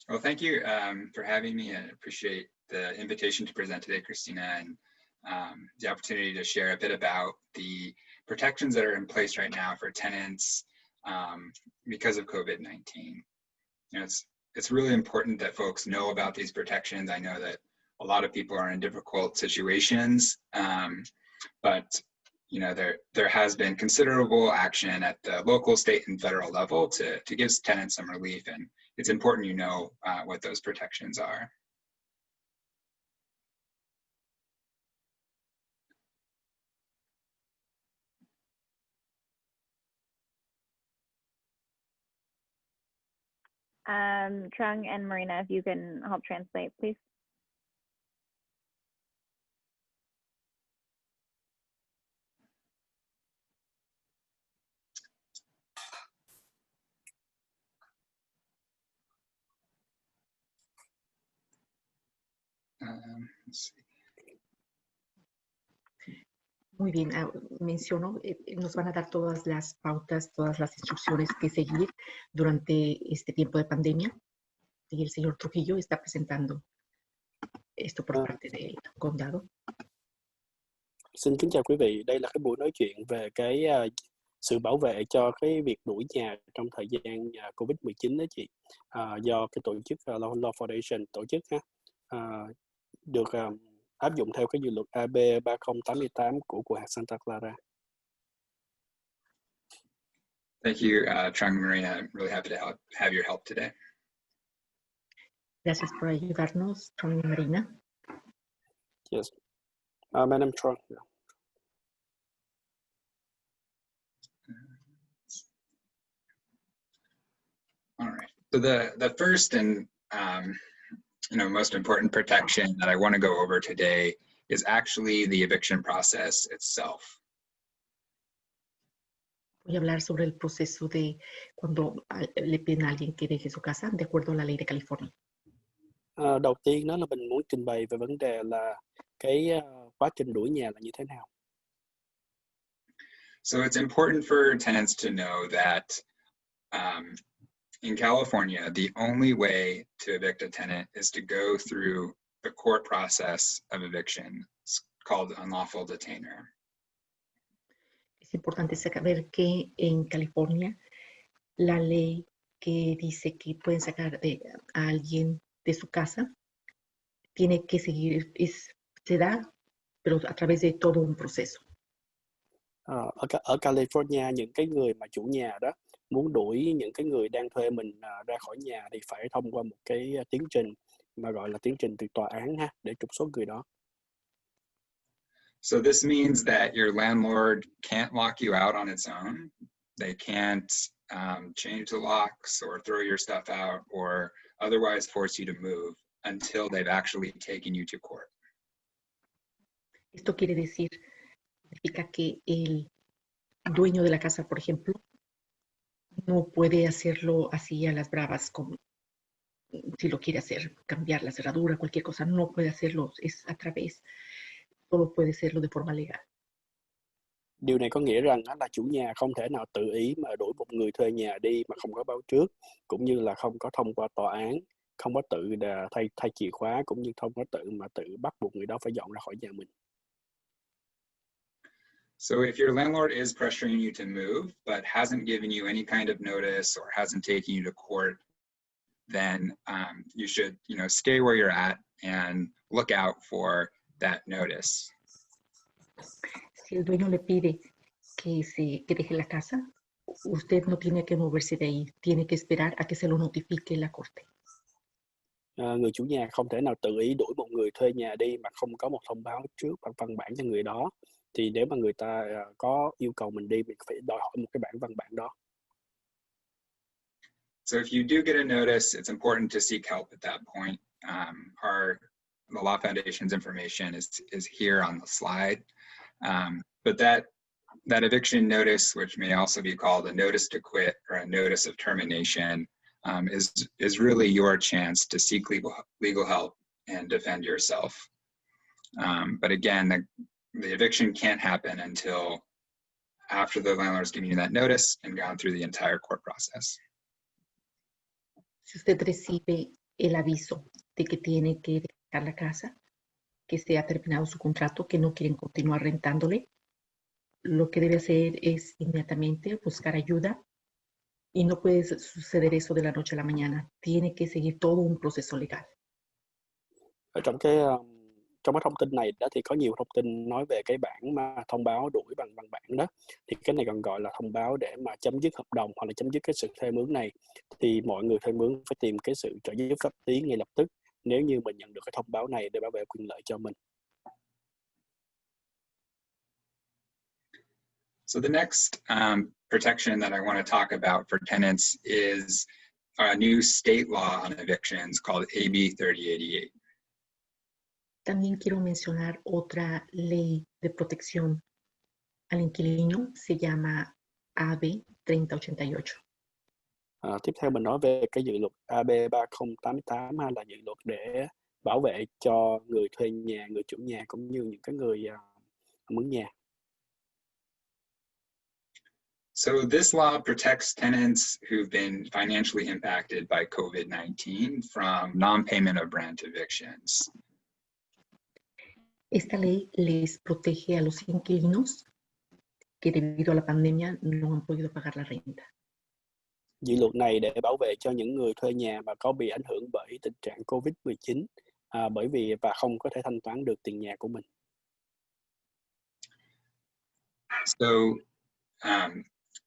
Well, thank you for having me. I appreciate the invitation to present today, Christina, and the opportunity to share a bit about the protections that are in place right now for tenants because of COVID-19. You know, it's really important that folks know about these protections. I know that a lot of people are in difficult situations, but you know, there has been considerable action at the local, state, and federal level to give tenants some relief, and it's important you know what those protections are. Trung and Marina, if you can help translate, please. Let's see. Muy bien, menciono, nos van a dar todas las pautas, todas las instrucciones que seguir durante este tiempo de pandemia. Y el señor Trujillo está presentando esto por parte del condado. Xin kính chào quý vị, đây là cái buổi nói chuyện về cái sự bảo vệ cho cái việc đuổi nhà trong thời gian COVID-19 đó chị, do cái tổ chức Law Foundation tổ chức được áp dụng theo cái dự luật AB 3088 của cuộc hạt Santa Clara. Thank you, Trung and Marina. I'm really happy to have your help today. Gracias por ayudarnos, Trung y Marina. Yes. My name is Trung. All right. So the first and most important protection that I want to go over today is actually the eviction process itself. Voy a hablar sobre el proceso de cuando le piden a alguien que deje su casa de acuerdo a la ley de California. Đầu tiên đó là mình muốn trình bày về vấn đề là cái quá trình đuổi nhà là như thế nào. So it's important for tenants to know that in California, the only way to evict a tenant is to go through the court process of eviction. It's called unlawful detainer. Es importante saber que en California la ley que dice que pueden sacar a alguien de su casa tiene que seguir, se da, pero a través de todo un proceso. Ở California, những cái người mà chủ nhà đó muốn đuổi những cái người đang thuê mình ra khỏi nhà thì phải thông qua một cái tiến trình mà gọi là tiến trình từ tòa án để trục xuất người đó. So this means that your landlord can't lock you out on its own. They can't change the locks or throw your stuff out or otherwise force you to move until they've actually taken you to court. Esto significa que el dueño de la casa, por ejemplo, no puede hacerlo así a las bravas, como si lo quiere hacer, cambiar la cerradura, cualquier cosa, no puede hacerlo, es a través, todo puede hacerlo de forma legal. Điều này có nghĩa rằng là chủ nhà không thể nào tự ý mà đuổi một người thuê nhà đi mà không có báo trước, cũng như là không có thông qua tòa án, không có tự thay chìa khóa, cũng như không có tự bắt buộc người đó phải dọn ra khỏi nhà mình. So if your landlord is pressuring you to move, but hasn't given you any kind of notice or hasn't taken you to court, then you should, stay where you're at and look out for that notice. Si el dueño le pide que deje la casa, usted no tiene que moverse de ahí, tiene que esperar a que se lo notifique la corte. Người chủ nhà không thể nào tự ý đuổi một người thuê nhà đi mà không có một thông báo trước bằng văn bản cho người đó. Thì nếu mà người ta có yêu cầu mình đi, mình phải đòi hỏi một cái bản văn bản đó. So if you do get a notice, it's important to seek help at that point. The Law Foundation's information is here on the slide. But that eviction notice, which may also be called a notice to quit or a notice of termination, is really your chance to seek legal help and defend yourself. But again, the eviction can't happen until after the landlord's given you that notice and gone through the entire court process. Si usted recibe el aviso de que tiene que dejar la casa, que se ha terminado su contrato, que no quieren continuar rentándole, lo que debe hacer es inmediatamente buscar ayuda y no puede suceder eso de la noche a la mañana. Tiene que seguir todo un proceso legal. Ở trong cái thông tin này đó thì có nhiều thông tin nói về cái bản mà thông báo đuổi bằng văn bản đó. Thì cái này còn gọi là thông báo để mà chấm dứt hợp đồng hoặc là chấm dứt cái sự thuê mướn này. Thì mọi người thuê mướn phải tìm cái sự trợ giúp pháp lý ngay lập tức nếu như mình nhận được cái thông báo này để bảo vệ quyền lợi cho mình. So the next protection that I want to talk about for tenants is a new state law on evictions called AB 3088. También quiero mencionar otra ley de protección al inquilino, se llama AB 3088. Tiếp theo mình nói về cái dự luật AB 3088 hay là dự luật để bảo vệ cho người thuê nhà, người chủ nhà cũng như những cái người mướn nhà. So this law protects tenants who've been financially impacted by COVID-19 from non-payment of rent evictions. Esta ley les protege a los inquilinos que debido a la pandemia no han podido pagar la renta. Dự luật này để bảo vệ cho những người thuê nhà mà có bị ảnh hưởng bởi tình trạng COVID-19 bởi vì và không có thể thanh toán được tiền nhà của mình. So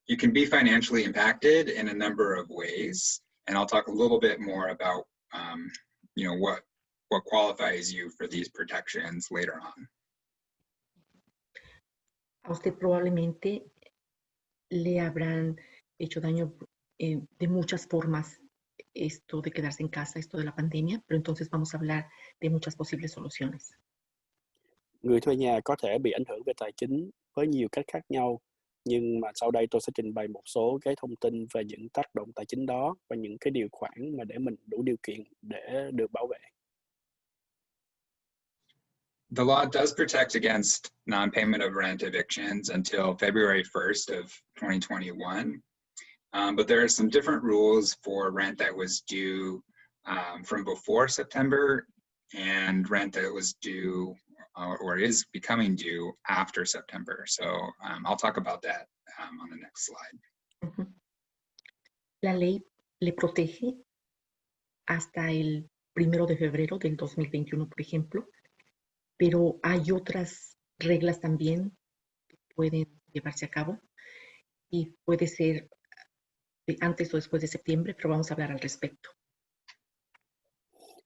you can be financially impacted in a number of ways, and I'll talk a little bit more about what qualifies you for these protections later on. A usted probablemente le habrán hecho daño de muchas formas esto de quedarse en casa, esto de la pandemia, pero entonces vamos a hablar de muchas posibles soluciones. Người thuê nhà có thể bị ảnh hưởng về tài chính với nhiều cách khác nhau, nhưng mà sau đây tôi sẽ trình bày một số cái thông tin về những tác động tài chính đó và những cái điều khoản mà để mình đủ điều kiện để được bảo vệ. The law does protect against non-payment of rent evictions until February 1st of 2021. But there are some different rules for rent that was due from before September and rent that was due or is becoming due after September. So I'll talk about that on the next slide. La ley le protege hasta el 1 de febrero del 2021, por ejemplo, pero hay otras reglas también que pueden llevarse a cabo y puede ser antes o después de septiembre, pero vamos a hablar al respecto.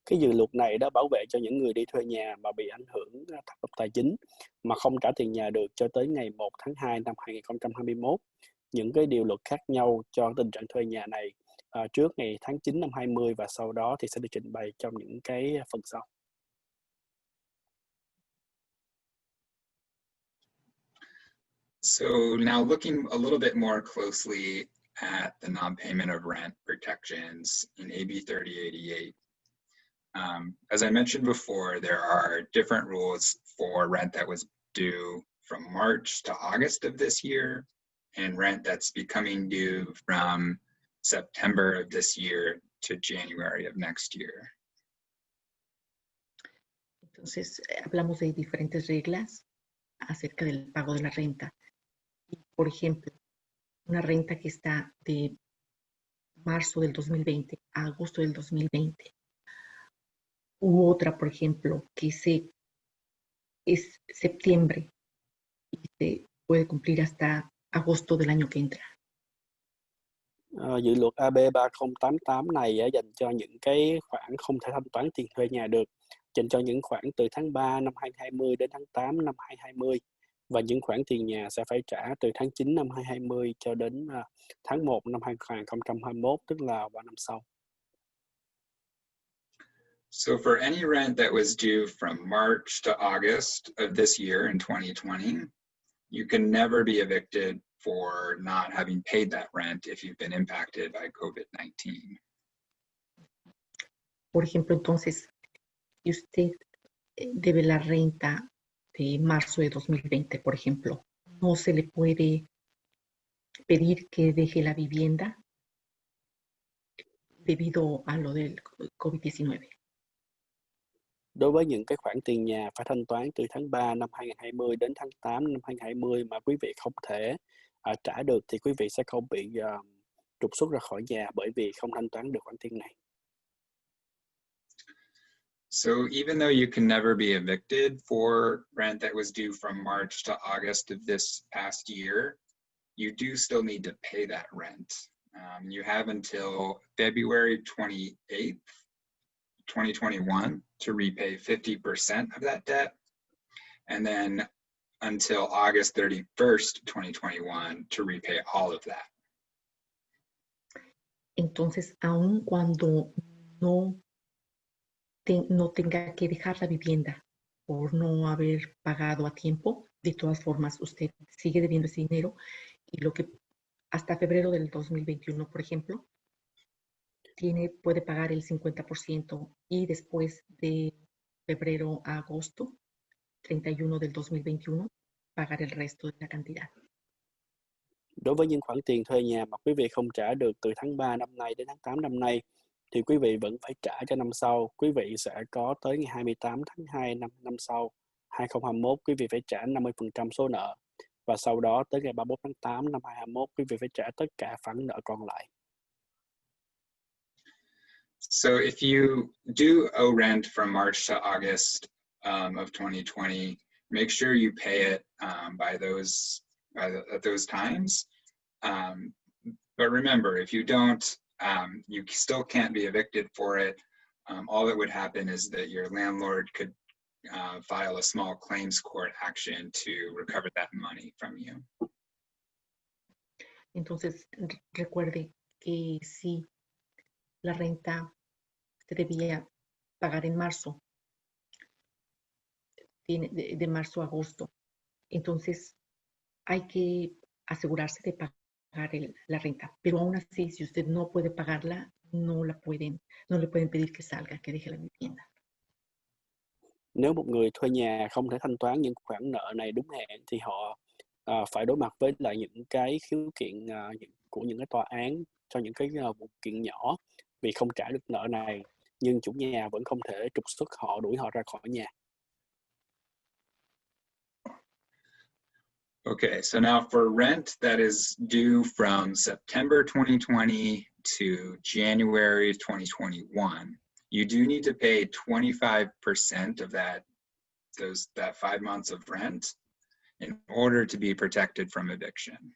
Cái dự luật này đã bảo vệ cho những người đi thuê nhà mà bị ảnh hưởng tác động tài chính mà không trả tiền nhà được cho tới ngày 1 tháng 2 năm 2021. Những cái điều luật khác nhau cho tình trạng thuê nhà này trước ngày tháng 9 năm 20 và sau đó thì sẽ được trình bày trong những cái phần sau. So now looking a little bit more closely at the non-payment of rent protections in AB 3088. As I mentioned before, there are different rules for rent that was due from March to August of this year and rent that's becoming due from September of this year to January of next year. Entonces, hablamos de diferentes reglas acerca del pago de la renta. Por ejemplo, una renta que está de marzo del 2020 a agosto del 2020. U otra, por ejemplo, que es septiembre y se puede cumplir hasta agosto del año que entra. Dự luật AB 3088 này dành cho những cái khoản không thể thanh toán tiền thuê nhà được, dành cho những khoản từ tháng 3 năm 2020 đến tháng 8 năm 2020 và những khoản tiền nhà sẽ phải trả từ tháng 9 năm 2020 cho đến tháng 1 năm 2021, tức là vào năm sau. So for any rent that was due from March to August of this year in 2020, you can never be evicted for not having paid that rent if you've been impacted by COVID-19. Por ejemplo, entonces, si usted debe la renta de marzo de 2020, por ejemplo, no se le puede pedir que deje la vivienda debido a lo del COVID-19. Đối với những cái khoản tiền nhà phải thanh toán từ tháng 3 năm 2020 đến tháng 8 năm 2020 mà quý vị không thể trả được thì quý vị sẽ không bị trục xuất ra khỏi nhà bởi vì không thanh toán được khoản tiền này. So even though you can never be evicted for rent that was due from March to August of this past year, you do still need to pay that rent. You have until February 28th, 2021 to repay 50% of that debt, and then until August 31st, 2021 to repay all of that. Entonces, aun cuando no tenga que dejar la vivienda por no haber pagado a tiempo, de todas formas usted sigue debiendo ese dinero y lo que hasta febrero del 2021, por ejemplo, puede pagar el 50% y después de febrero a agosto 31 del 2021 pagar el resto de la cantidad. Đối với những khoản tiền thuê nhà mà quý vị không trả được từ tháng 3 năm nay đến tháng 8 năm nay thì quý vị vẫn phải trả cho năm sau. Quý vị sẽ có tới ngày 28 tháng 2 năm sau 2021 quý vị phải trả 50% số nợ và sau đó tới ngày 31 tháng 8 năm 2021 quý vị phải trả tất cả khoản nợ còn lại. So if you do owe rent from March to August of 2020, make sure you pay it at those times. But remember, if you don't, you still can't be evicted for it. All that would happen is that your landlord could file a small claims court action to recover that money from you. Entonces, recuerde que si la renta se debía pagar en marzo, de marzo a agosto, entonces hay que asegurarse de pagar la renta, pero aún así, si usted no puede pagarla, no le pueden pedir que salga, que deje la vivienda. Nếu một người thuê nhà không thể thanh toán những khoản nợ này đúng hẹn thì họ phải đối mặt với lại những cái khiếu kiện của những cái tòa án cho những cái vụ kiện nhỏ vì không trả được nợ này, nhưng chủ nhà vẫn không thể trục xuất họ, đuổi họ ra khỏi nhà. Okay, so now for rent that is due from September 2020 to January 2021, you do need to pay 25% of that 5 months of rent in order to be protected from eviction.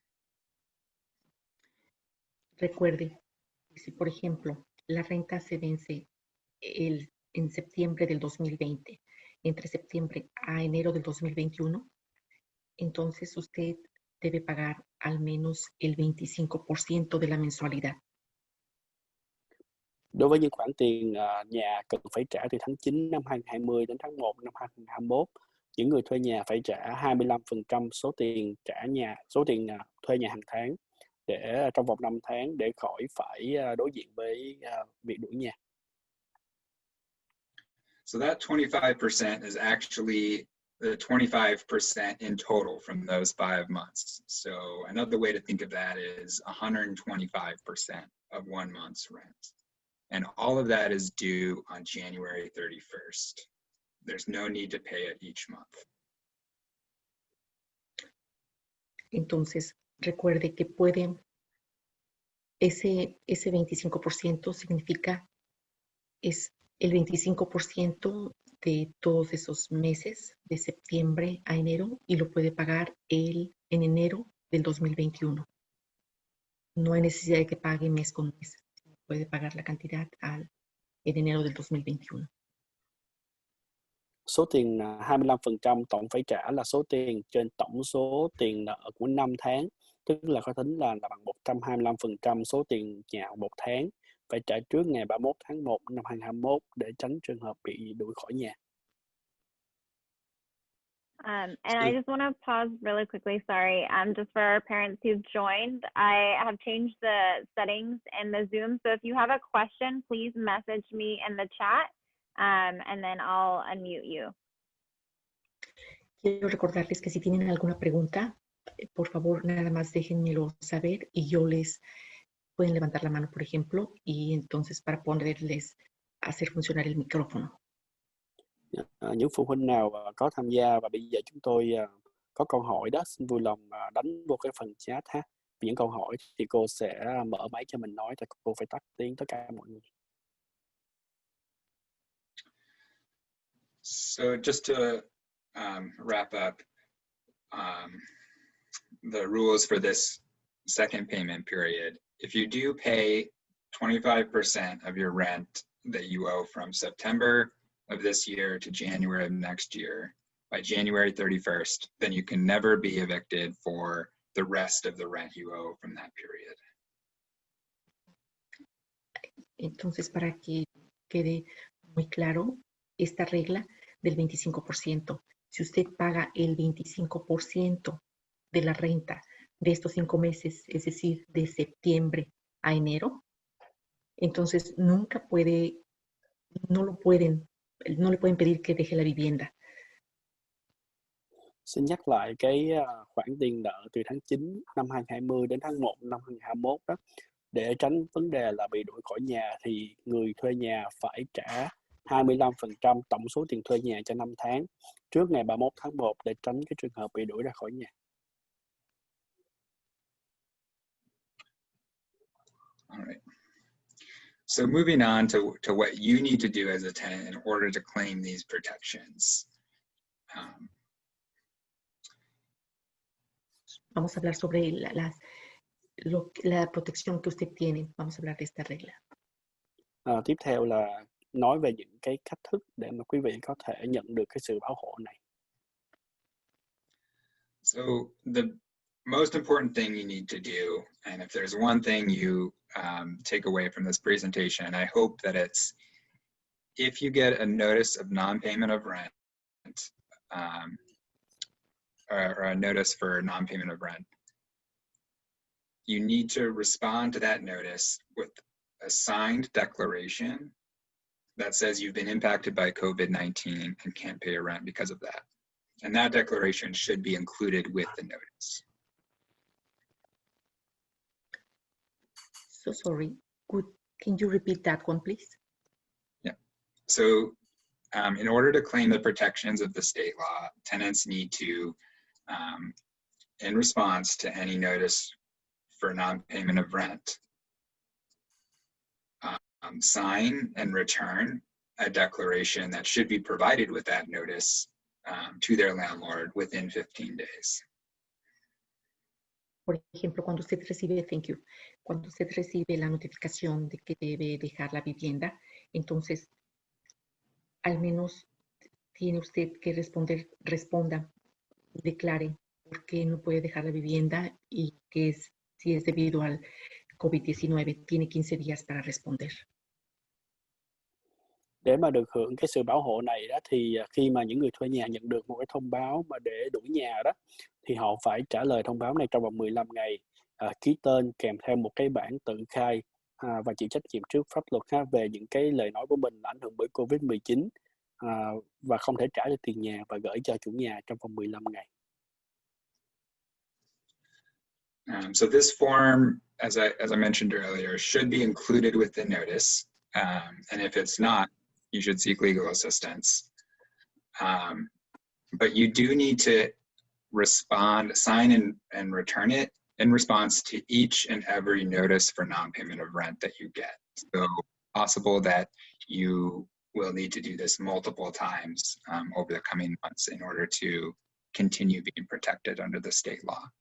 Recuerde, si por ejemplo la renta se vence en septiembre del 2020, entre septiembre a enero del 2021, entonces usted debe pagar al menos el 25% de la mensualidad. Đối với những khoản tiền nhà cần phải trả từ tháng 9 năm 2020 đến tháng 1 năm 2021, những người thuê nhà phải trả 25% số tiền thuê nhà hàng tháng để trong vòng 5 tháng để khỏi phải đối diện với việc đuổi nhà. So that 25% is actually the 25% in total from those 5 months. So another way to think of that is 125% of 1 month's rent. And all of that is due on January 31st. There's no need to pay it each month. Entonces, recuerde que ese 25% significa, es el 25% de todos esos meses, de septiembre a enero, y lo puede pagar en enero del 2021. No hay necesidad de que pague mes con mes. Puede pagar la cantidad en enero del 2021. Số tiền 25% tổng phải trả là số tiền trên tổng số tiền nợ của 5 tháng, tức là có tính là bằng 125% số tiền nhà một tháng, phải trả trước ngày 31 tháng 1 năm 2021 để tránh trường hợp bị đuổi khỏi nhà. And I just want to pause really quickly, sorry, just for our parents who've joined. I have changed the settings in the Zoom, so if you have a question, please message me in the chat, and then I'll unmute you. Quiero recordarles que si tienen alguna pregunta, por favor, nada más déjenmelo saber y yo les pueden levantar la mano, por ejemplo, y entonces para poderles hacer funcionar el micrófono. Những phụ huynh nào có tham gia và bây giờ chúng tôi có câu hỏi đó, xin vui lòng đánh vô cái phần chat ha. Những câu hỏi thì cô sẽ mở máy cho mình nói, tại cô phải tắt tiếng tất cả mọi người. So just to wrap up the rules for this second payment period, if you do pay 25% of your rent that you owe from September of this year to January of next year, by January 31st, then you can never be evicted for the rest of the rent you owe from that period. Entonces, para que quede muy claro, esta regla del 25%, si usted paga el 25% de la renta de estos 5 meses, es decir, de septiembre a enero, entonces nunca puede, no le pueden pedir que deje la vivienda. Xin nhắc lại cái khoản tiền nợ từ tháng 9 năm 2020 đến tháng 1 năm 2021 đó. Để tránh vấn đề là bị đuổi khỏi nhà thì người thuê nhà phải trả 25% tổng số tiền thuê nhà cho 5 tháng trước ngày 31 tháng 1 để tránh cái trường hợp bị đuổi ra khỏi nhà. All right. So moving on to what you need to do as a tenant in order to claim these protections. Vamos a hablar sobre la protección que usted tiene. Vamos a hablar de esta regla. Tiếp theo là nói về những cái cách thức để mà quý vị có thể nhận được cái sự bảo hộ này. So the most important thing you need to do, and if there's one thing you take away from this presentation, I hope that it's if you get a notice of non-payment of rent or a notice for non-payment of rent, you need to respond to that notice with a signed declaration that says you've been impacted by COVID-19 and can't pay your rent because of that. And that declaration should be included with the notice. So sorry, can you repeat that one, please? Yeah. So in order to claim the protections of the state law, tenants need to, in response to any notice for non-payment of rent, sign and return a declaration that should be provided with that notice to their landlord within 15 days. Por ejemplo, cuando usted recibe, cuando usted recibe la notificación de que debe dejar la vivienda, entonces al menos tiene usted que responda y declare por qué no puede dejar la vivienda y que si es debido al COVID-19, tiene 15 días para responder. Để mà được hưởng cái sự bảo hộ này đó thì khi mà những người thuê nhà nhận được một cái thông báo mà để đuổi nhà đó thì họ phải trả lời thông báo này trong vòng 15 ngày, ký tên kèm theo một cái bản tự khai và chịu trách nhiệm trước pháp luật về những cái lời nói của mình ảnh hưởng bởi COVID-19 và không thể trả được tiền nhà và gửi cho chủ nhà trong vòng 15 ngày. So this form, as I mentioned earlier, should be included with the notice. And if it's not, you should seek legal assistance. But you do need to sign and return it in response to each and every notice for non-payment of rent that you get. So possible that you will need to do this multiple times over the coming months in order to continue being protected under the state law.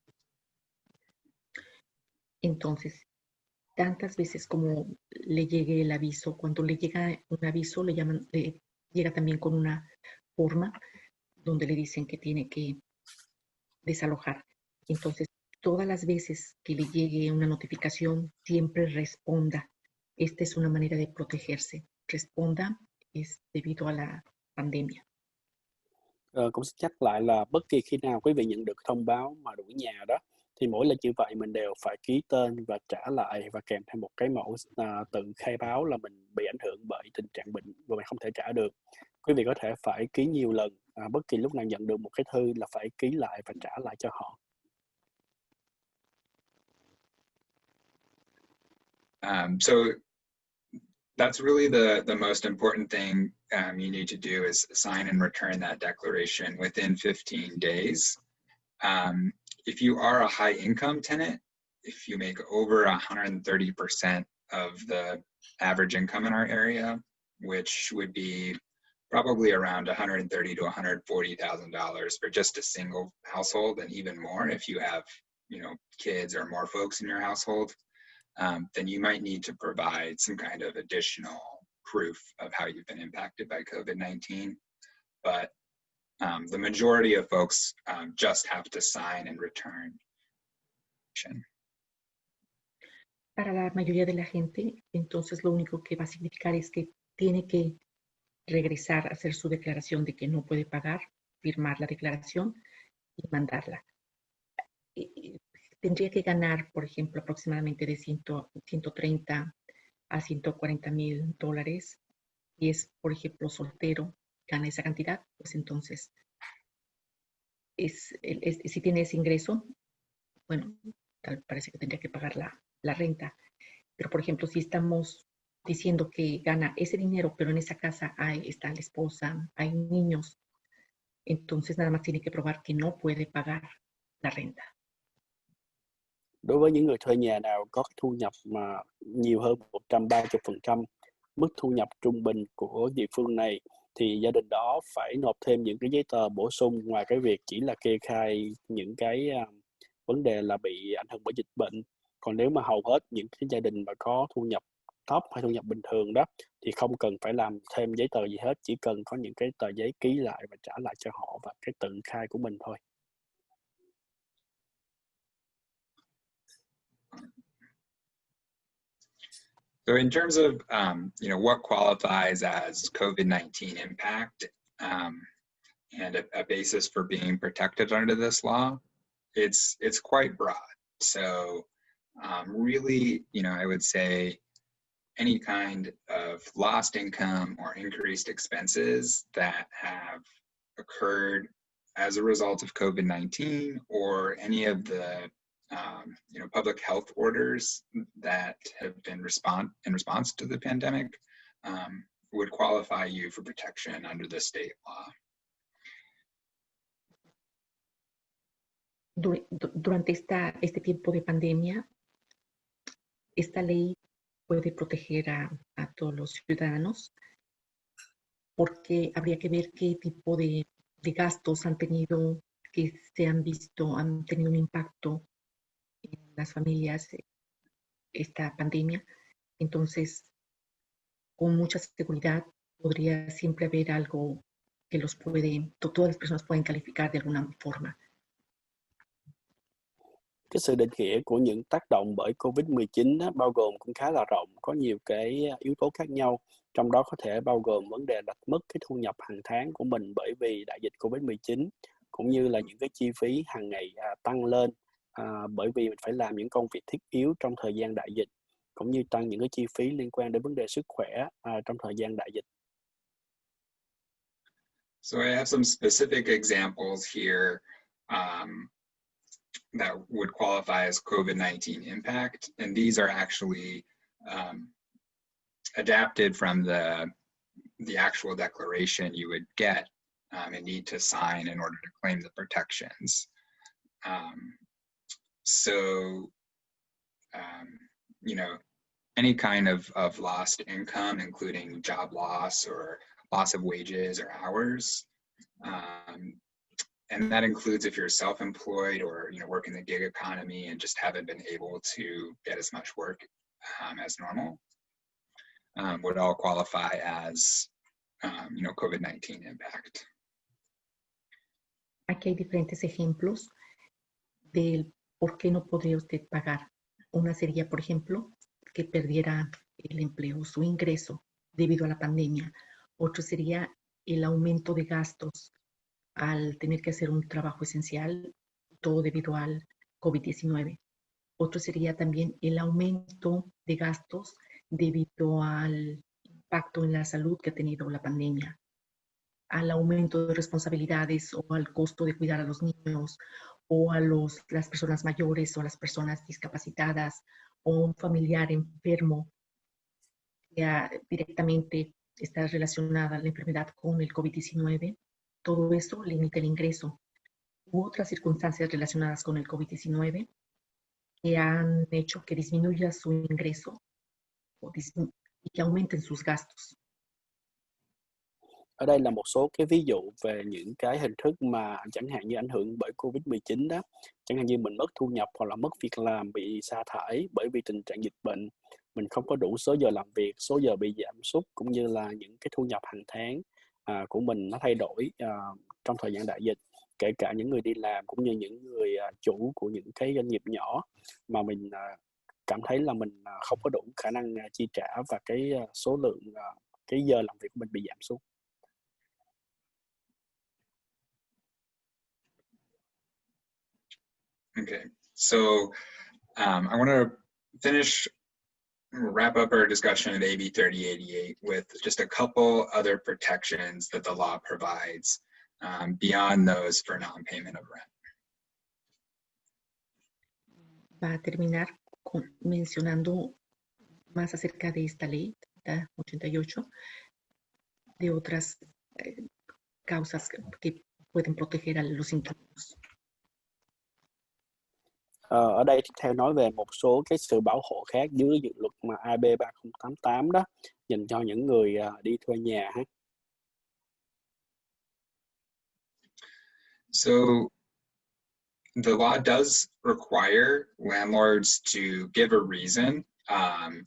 Entonces, tantas veces como le llegue el aviso, cuando le llega un aviso, le llega también con una forma donde le dicen que tiene que desalojar. Entonces, todas las veces que le llegue una notificación, siempre responda. Esta es una manera de protegerse. Responda, es debido a la pandemia. Cũng xin nhắc lại là bất kỳ khi nào quý vị nhận được thông báo mà đuổi nhà đó thì mỗi lần như vậy mình đều phải ký tên và trả lại và kèm theo một cái mẫu tự khai báo là mình bị ảnh hưởng bởi tình trạng bệnh và mình không thể trả được. Quý vị có thể phải ký nhiều lần, bất kỳ lúc nào nhận được một cái thư là phải ký lại và trả lại cho họ. So that's really the most important thing you need to do is sign and return that declaration within 15 days. If you are a high income tenant, if you make over 130% of the average income in our area, which would be probably around $130,000 to $140,000 for just a single household, and even more if you have, kids or more folks in your household, then you might need to provide some kind of additional proof of how you've been impacted by COVID-19. But the majority of folks just have to sign and return. Para la mayoría de la gente, entonces lo único que va a significar es que tiene que regresar a hacer su declaración de que no puede pagar, firmar la declaración y mandarla. Tendría que ganar, por ejemplo, aproximadamente de 130 a 140 mil dólares. Y es, por ejemplo, soltero, gana esa cantidad, pues entonces, si tiene ese ingreso, bueno, parece que tendría que pagar la renta. Pero, por ejemplo, si estamos diciendo que gana ese dinero, pero en esa casa está la esposa, hay niños, entonces nada más tiene que probar que no puede pagar la renta. Đối với những người thuê nhà nào có thu nhập mà nhiều hơn 130% mức thu nhập trung bình của địa phương này, thì gia đình đó phải nộp thêm những cái giấy tờ bổ sung ngoài cái việc chỉ là kê khai những cái vấn đề là bị ảnh hưởng bởi dịch bệnh. Còn nếu mà hầu hết những cái gia đình mà có thu nhập thấp hay thu nhập bình thường đó thì không cần phải làm thêm giấy tờ gì hết, chỉ cần có những cái tờ giấy ký lại và trả lại cho họ và cái tự khai của mình thôi. So in terms of what qualifies as COVID-19 impact and a basis for being protected under this law, it's quite broad. So really, I would say any kind of lost income or increased expenses that have occurred as a result of COVID-19 or any of the public health orders that have been in response to the pandemic would qualify you for protection under the state law. Durante este tiempo de pandemia, esta ley puede proteger a todos los ciudadanos porque habría que ver qué tipo de gastos han tenido, que se han visto, han tenido un impacto en las familias esta pandemia. Entonces, con mucha seguridad podría siempre haber algo que todas las personas pueden calificar de alguna forma. Cái sự định nghĩa của những tác động bởi COVID-19 đó, bao gồm cũng khá là rộng, có nhiều cái yếu tố khác nhau, trong đó có thể bao gồm vấn đề lệch mất cái thu nhập hàng tháng của mình bởi vì đại dịch COVID-19, cũng như là những cái chi phí hàng ngày tăng lên bởi vì mình phải làm những công việc thiết yếu trong thời gian đại dịch, cũng như tăng những cái chi phí liên quan đến vấn đề sức khỏe trong thời gian đại dịch. So I have some specific examples here that would qualify as COVID-19 impact, and these are actually adapted from the actual declaration you would get and need to sign in order to claim the protections. So, any kind of lost income, including job loss or loss of wages or hours, and that includes if you're self-employed or work in the gig economy and just haven't been able to get as much work as normal, would all qualify as COVID-19 impact. Aquí hay diferentes ejemplos del por qué no podría usted pagar. Una sería, por ejemplo, que perdiera el empleo, su ingreso debido a la pandemia. Otro sería el aumento de gastos al tener que hacer un trabajo esencial, todo debido al COVID-19. Otro sería también el aumento de gastos debido al impacto en la salud que ha tenido la pandemia, al aumento de responsabilidades o al costo de cuidar a los niños o a las personas mayores o a las personas discapacitadas o un familiar enfermo que directamente está relacionada la enfermedad con el COVID-19, todo eso limita el ingreso. U otras circunstancias relacionadas con el COVID-19 que han hecho que disminuya su ingreso y que aumenten sus gastos. Ở đây là một số cái ví dụ về những cái hình thức mà chẳng hạn như ảnh hưởng bởi Covid-19 đó, chẳng hạn như mình mất thu nhập hoặc là mất việc làm, bị sa thải bởi vì tình trạng dịch bệnh, mình không có đủ số giờ làm việc, số giờ bị giảm sút, cũng như là những cái thu nhập hàng tháng của mình nó thay đổi trong thời gian đại dịch. Kể cả những người đi làm cũng như những người chủ của những cái doanh nghiệp nhỏ mà mình cảm thấy là mình không có đủ khả năng chi trả, và cái số lượng cái giờ làm việc của mình bị giảm sút. Okay, so I want to wrap up our discussion of AB 3088 with just a couple other protections that the law provides beyond those for non-payment of rent. Va a terminar mencionando más acerca de esta ley, la 88, de otras causas que pueden proteger a los inquilinos. Ở đây tiếp theo nói về một số cái sự bảo hộ khác dưới dự luật mà AB 3088 đó, dành cho những người đi thuê nhà ha. So the law does require landlords to give a reason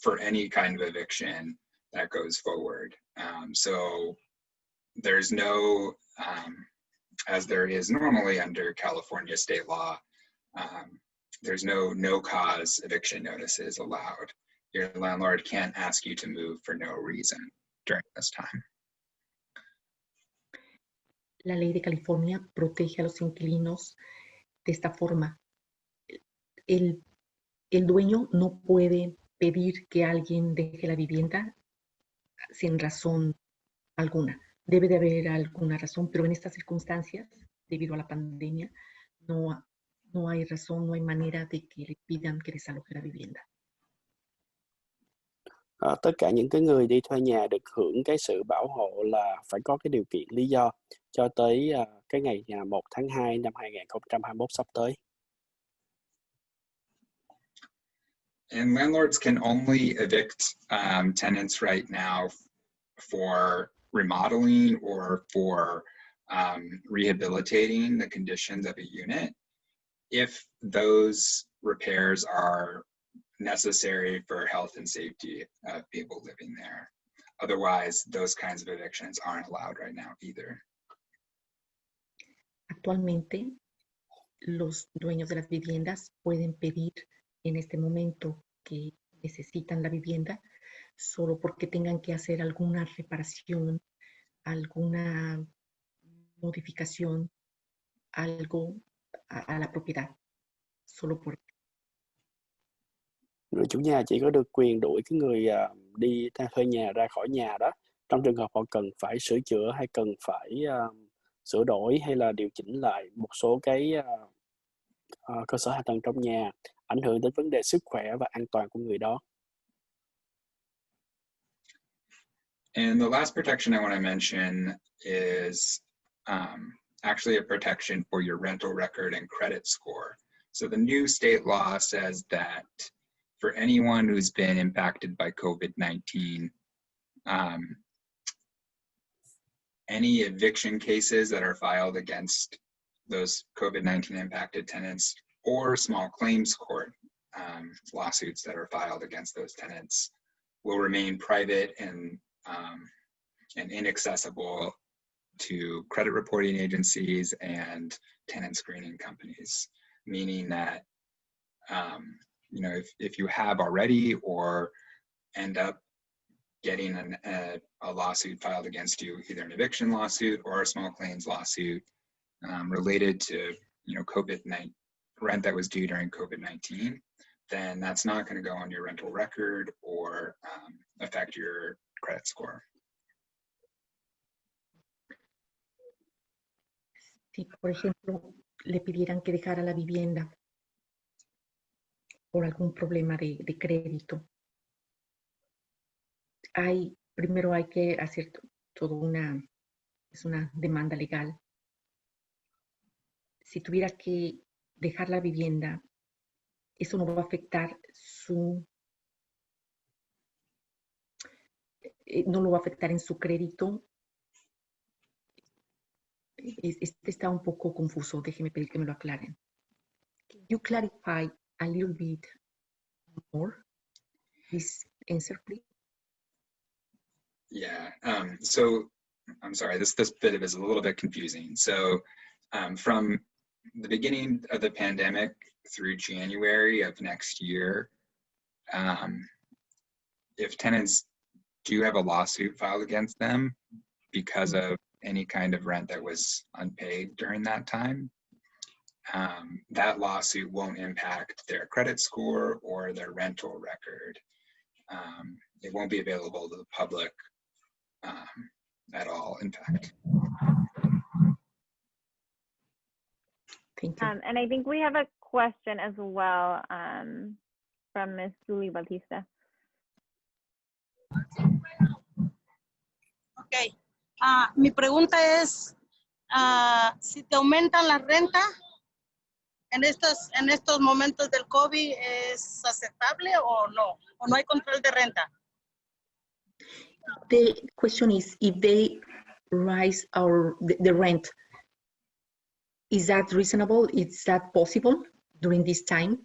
for any kind of eviction that goes forward. So there's no, as there is normally under California state law, there's no cause eviction notices allowed. Your landlord can't ask you to move for no reason during this time. La ley de California protege a los inquilinos de esta forma. El dueño no puede pedir que alguien deje la vivienda sin razón alguna. Debe de haber alguna razón, pero en estas circunstancias, debido a la pandemia, no hay razón, no hay manera de que le pidan que desaloje la vivienda. Tất cả những cái người đi thuê nhà được hưởng cái sự bảo hộ là phải có cái điều kiện lý do cho tới cái ngày 1 tháng 2 năm 2021 sắp tới. And landlords can only evict tenants right now for remodeling or for rehabilitating the conditions of a unit if those repairs are necessary for health and safety of people living there. Otherwise, those kinds of evictions aren't allowed right now either. Actualmente, los dueños de las viviendas pueden pedir en este momento que necesitan la vivienda solo porque tengan que hacer alguna reparación, alguna modificación, algo a la propiedad, solo por. Người chủ nhà chỉ có được quyền đuổi cái người đi thuê nhà ra khỏi nhà đó, trong trường hợp họ cần phải sửa chữa hay cần phải sửa đổi hay là điều chỉnh lại một số cái cơ sở hạ tầng trong nhà ảnh hưởng đến vấn đề sức khỏe và an toàn của người đó. And the last protection I want to mention is actually a protection for your rental record and credit score. So the new state law says that for anyone who's been impacted by COVID-19, any eviction cases that are filed against those COVID-19 impacted tenants or small claims court lawsuits that are filed against those tenants will remain private and inaccessible to credit reporting agencies and tenant screening companies, meaning that if you have already or end up getting a lawsuit filed against you, either an eviction lawsuit or a small claims lawsuit related to COVID-19 rent that was due during COVID-19, then that's not going to go on your rental record or affect your credit score. Si, por ejemplo, le pidieran que dejara la vivienda por algún problema de crédito, primero hay que hacer todo una demanda legal. Si tuviera que dejar la vivienda, eso no va a afectar no lo va a afectar en su crédito. Este está un poco confuso, déjeme pedir que me lo aclaren. Can you clarify a little bit more this answer, please? Yeah, so I'm sorry, this bit is a little bit confusing. So from the beginning of the pandemic through January of next year, if tenants do have a lawsuit filed against them because of any kind of rent that was unpaid during that time, that lawsuit won't impact their credit score or their rental record. It won't be available to the public at all, in fact. Thank you. And I think we have a question as well from Ms. Julie Bautista. Ok. Mi pregunta es, si te aumentan la renta en estos momentos del COVID, ¿es aceptable o no? ¿O no hay control de renta? The question is, if they rise the rent, is that reasonable? Is that possible during this time?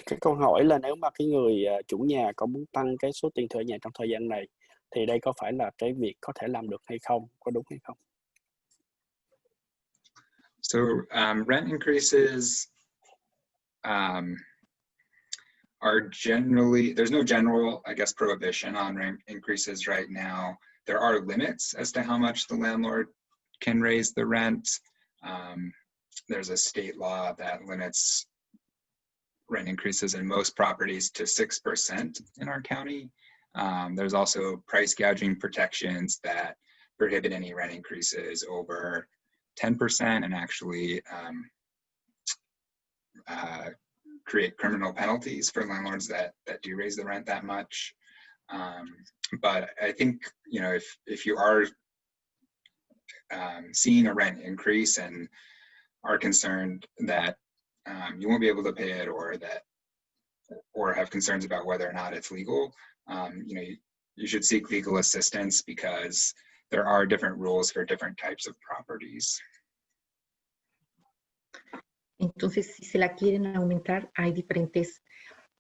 Cái câu hỏi là nếu mà cái người chủ nhà có muốn tăng cái số tiền thuê nhà trong thời gian này, thì đây có phải là cái việc có thể làm được hay không, có đúng hay không? So rent increases are generally, there's no general, I guess, prohibition on rent increases right now. There are limits as to how much the landlord can raise the rent. There's a state law that limits rent increases in most properties to 6% in our county. There's also price gouging protections that prohibit any rent increases over 10% and actually create criminal penalties for landlords that do raise the rent that much. But I think, you know, if you are seeing a rent increase and are concerned that you won't be able to pay it, or have concerns about whether or not it's legal, you know, you should seek legal assistance because there are different rules for different types of properties. Entonces, si se la quieren aumentar, hay diferentes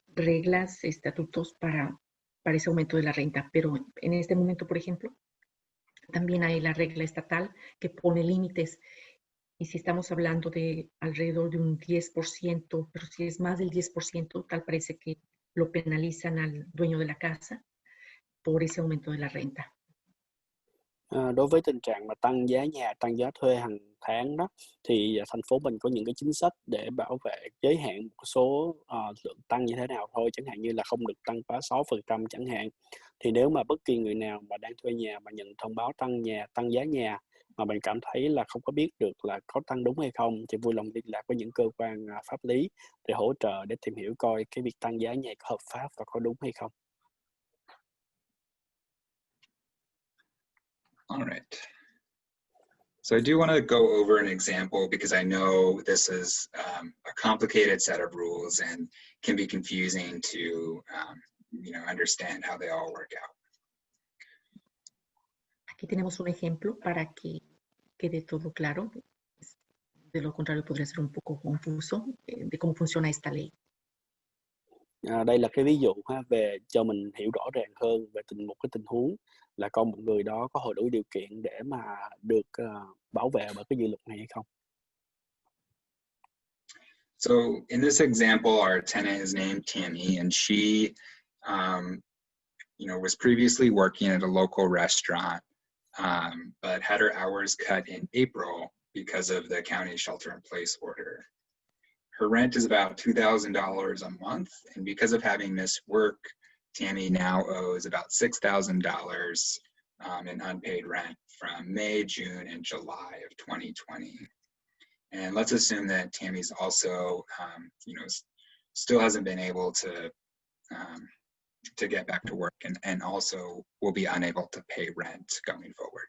reglas, estatutos para ese aumento de la renta. Pero en este momento, por ejemplo, también hay la regla estatal que pone límites. Y si estamos hablando de alrededor de un 10%, pero si es más del 10%, tal parece que lo penalizan al dueño de la casa por ese aumento de la renta. Đối với tình trạng mà tăng giá nhà, tăng giá thuê hàng tháng đó, thì thành phố mình có những cái chính sách để bảo vệ giới hạn một số lượng tăng như thế nào thôi, chẳng hạn như là không được tăng quá 6% chẳng hạn. Thì nếu mà bất kỳ người nào mà đang thuê nhà mà nhận thông báo tăng giá nhà mà mình cảm thấy là không có biết được là có tăng đúng hay không, thì vui lòng liên lạc với những cơ quan pháp lý để hỗ trợ để tìm hiểu coi cái việc tăng giá nhà có hợp pháp và có đúng hay không. All right. So I do want to go over an example because I know this is a complicated set of rules and can be confusing to you know, understand how they all work out. Aquí tenemos un ejemplo para que quede todo claro. De lo contrario, podría ser un poco confuso de cómo funciona esta ley. Đây là cái ví dụ về cho mình hiểu rõ ràng hơn về một cái tình huống là con một người đó có hội đủ điều kiện để mà được bảo vệ bởi cái dự luật này hay không. So in this example, our tenant is named Tammy, and she, you know, was previously working at a local restaurant, but had her hours cut in April because of the county shelter-in-place order. Her rent is about $2,000 a month, and because of having missed work, Tammy now owes about $6,000 in unpaid rent from May, June, and July of 2020. And let's assume that Tammy's also, you know, still hasn't been able to get back to work and also will be unable to pay rent going forward.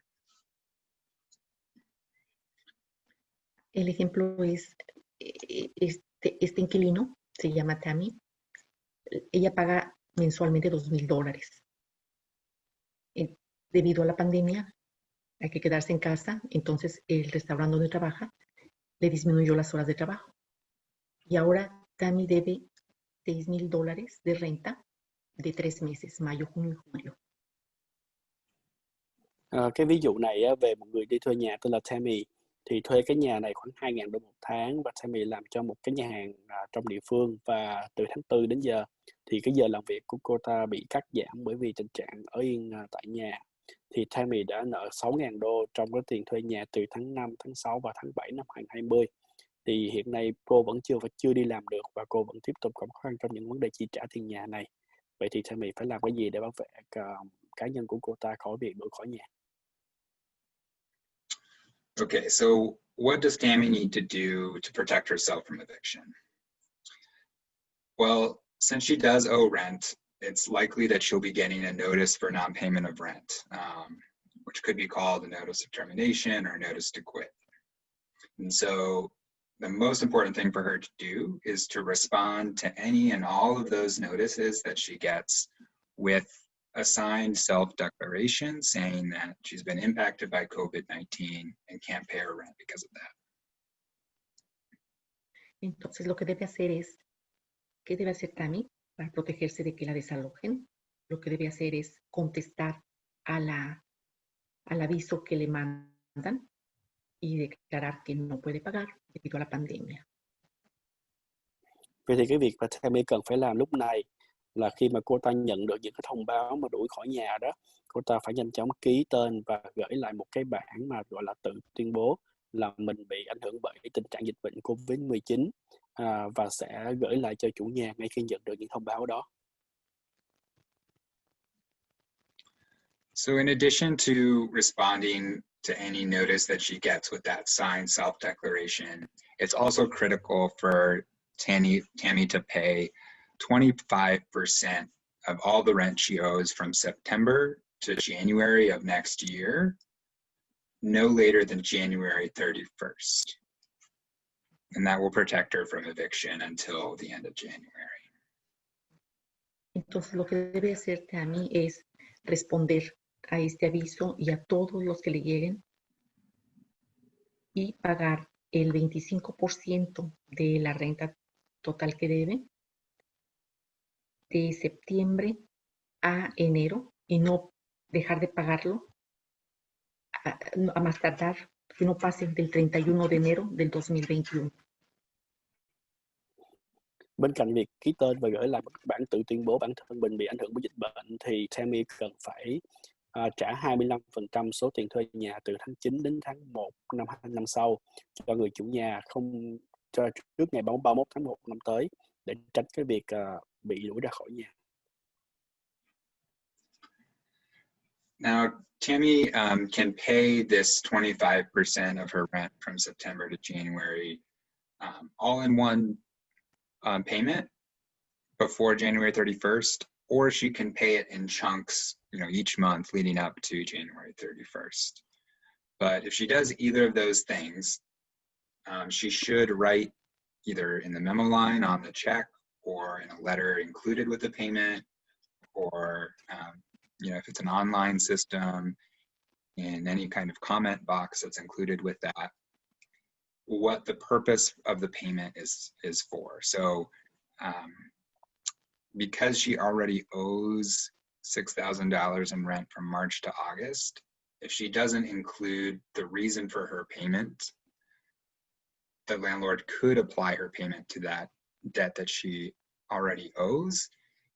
El ejemplo es, este inquilino, se llama Tammy, ella paga mensualmente $2,000. Debido a la pandemia, hay que quedarse en casa, entonces el restaurante donde trabaja le disminuyó las horas de trabajo. Y ahora Tammy debe $6,000 de renta de 3 meses, mayo, junio y julio. Cái ví dụ này về một người đi thuê nhà tên là Tammy, thì thuê cái nhà này khoảng $2,000 một tháng, và Tammy làm cho một cái nhà hàng trong địa phương, và từ tháng 4 đến giờ thì cái giờ làm việc của cô ta bị cắt giảm bởi vì tình trạng ở yên tại nhà. Thì Tammy đã nợ $6,000 trong cái tiền thuê nhà từ tháng 5, tháng 6 và tháng 7 năm 2020. Thì hiện nay cô vẫn chưa đi làm được và cô vẫn tiếp tục gặp khó khăn trong những vấn đề chi trả tiền nhà này. Vậy thì Tammy phải làm cái gì để bảo vệ cá nhân của cô ta khỏi việc đuổi khỏi nhà? Okay, so what does Tammy need to do to protect herself from eviction? Well, since she does owe rent, it's likely that she'll be getting a notice for non-payment of rent, which could be called a notice of termination or a notice to quit. And so the most important thing for her to do is to respond to any and all of those notices that she gets with a signed self-declaration saying that she's been impacted by COVID-19 and can't pay her rent because of that. Entonces lo que debe hacer es, ¿qué debe hacer Tammy para protegerse de que la desalojen? Lo que debe hacer es contestar al aviso que le mandan y declarar que no puede pagar debido a la pandemia. Vậy thì cái việc mà Tammy cần phải làm lúc này là khi mà cô ta nhận được những cái thông báo mà đuổi khỏi nhà đó, cô ta phải nhanh chóng ký tên và gửi lại một cái bản mà gọi là tự tuyên bố là mình bị ảnh hưởng bởi tình trạng dịch bệnh COVID-19, và sẽ gửi lại cho chủ nhà ngay khi nhận được những thông báo đó. So in addition to responding to any notice that she gets with that signed self-declaration, it's also critical for Tammy to pay 25% of all the rent she owes from September to January of next year, no later than January 31st. And that will protect her from eviction until the end of January. Entonces lo que debe hacer Tammy es responder a este aviso y a todos los que le lleguen y pagar el 25% de la renta total que debe de septiembre a enero y no dejar de pagarlo a más tardar que no pase del 31 de enero del 2021. Bên cạnh việc ký tên và gửi lại bản tự tuyên bố bản thân mình bị ảnh hưởng bởi dịch bệnh, thì Tammy cần phải trả 25% số tiền thuê nhà từ tháng 9 đến tháng 1 năm sau cho người chủ nhà trước ngày 31 tháng 1 năm tới, để tránh cái việc bị đuổi ra khỏi nhà. Now, Tammy can pay this 25% of her rent from September to January all in one payment before January 31st, or she can pay it in chunks, each month leading up to January 31st. But if she does either of those things, she should write either in the memo line on the check or in a letter included with the payment, or if it's an online system, in any kind of comment box that's included with that, what the purpose of the payment is for. So because she already owes $6,000 in rent from March to August, if she doesn't include the reason for her payment, the landlord could apply her payment to that debt that she already owes,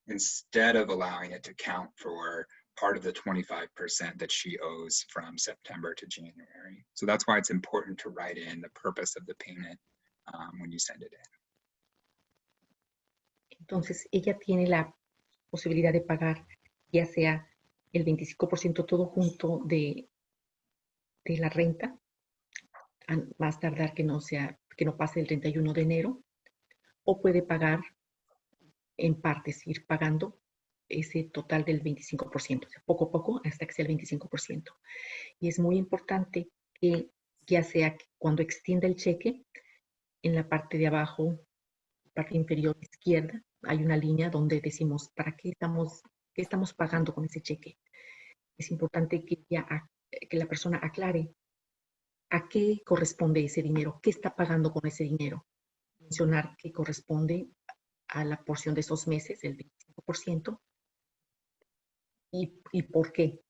instead of allowing it to count for part of the 25% that she owes from September to January. So that's why it's important to write in the purpose of the payment when you send it in. Entonces, ella tiene la posibilidad de pagar ya sea el 25% todo junto de la renta, a más tardar que no pase el 31 de enero, o puede pagar en partes, ir pagando ese total del 25%, o sea, poco a poco hasta que sea el 25%. Y es muy importante que ya sea que cuando extienda el cheque, en la parte de abajo, parte inferior izquierda, hay una línea donde decimos para qué estamos pagando con ese cheque. Es importante que la persona aclare a qué corresponde ese dinero, qué está pagando con ese dinero. Mencionar que corresponde a la porción de esos meses, el 25%, y por qué.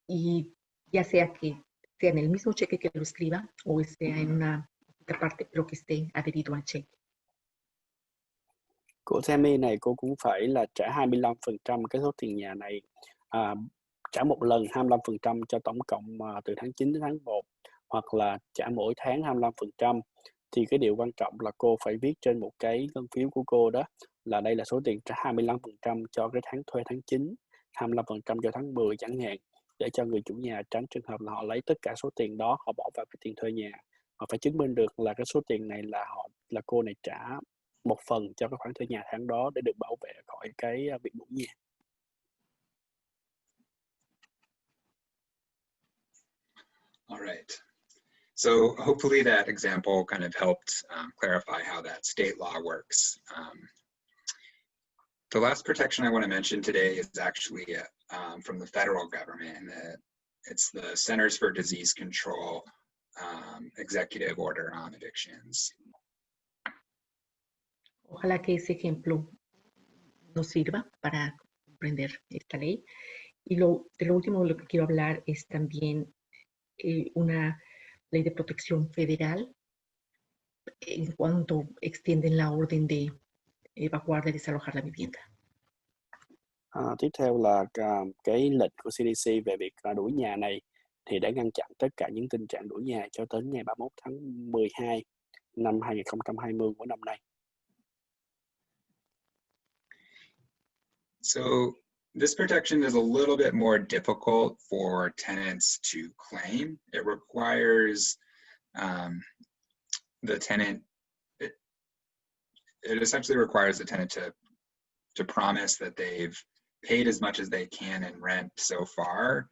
Y ya sea que sea en el mismo cheque que lo escriba o sea en una otra parte, pero que esté adherido al cheque. Của Tammy này cô cũng phải là trả 25% cái số tiền nhà này, trả một lần 25% cho tổng cộng từ tháng 9 đến tháng 1, hoặc là trả mỗi tháng 25%. Thì cái điều quan trọng là cô phải viết trên một cái ngân phiếu của cô đó là đây là số tiền trả 25% cho cái tháng thuê tháng 9, 25% cho tháng 10 chẳng hạn, để cho người chủ nhà tránh trường hợp là họ lấy tất cả số tiền đó họ bỏ vào cái tiền thuê nhà. Họ phải chứng minh được là cái số tiền này là cô này trả một phần cho cái khoản thuê nhà tháng đó để được bảo vệ khỏi cái việc đổi nhà. All right. So hopefully that example kind of helped clarify how that state law works. The last protection I want to mention today is actually from the federal government, and it's the Centers for Disease Control Executive Order on Evictions. Ojalá que ese ejemplo nos sirva para comprender esta ley. Y de lo último de lo que quiero hablar es también una ley de protección federal en cuanto extienden la orden de evacuar, de desalojar la vivienda. Tiếp theo là cái lệnh của CDC về việc đuổi nhà này thì đã ngăn chặn tất cả những tình trạng đuổi nhà cho đến ngày 31 tháng 12 năm 2020 của năm nay. So this protection is a little bit more difficult for tenants to claim. It requires the tenant, it essentially requires the tenant to promise that they've paid as much as they can in rent so far,